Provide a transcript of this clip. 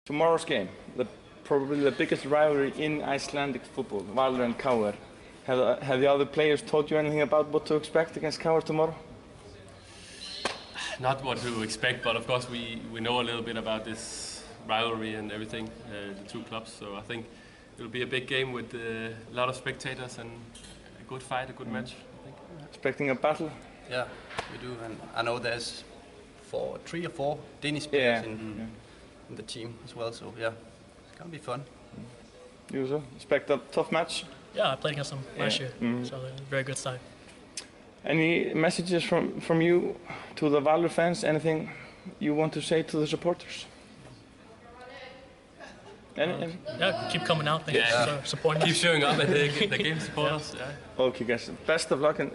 Tomorrow's game, probably the biggest rivalry in Icelandic football, Valur and KR. Have the other players told you anything about what to expect against KR tomorrow? Not what to expect, but of course we know a little bit about this rivalry and everything, the two clubs. So I think it'll be a big game with a lot of spectators and a good fight, a good match. I think. Expecting a battle? Yeah, we do, and I know there's 3 or 4 Danish players in the team as well. So yeah, it's gonna be fun. You also expect a tough match? Yeah, I played against them last year, so very good side. Any messages from you to the Valur fans? Anything you want to say to the supporters? Yeah, keep coming out. Thanks for supporting us. Keep showing up at the game, support us. Yeah. Okay, guys. Best of luck and.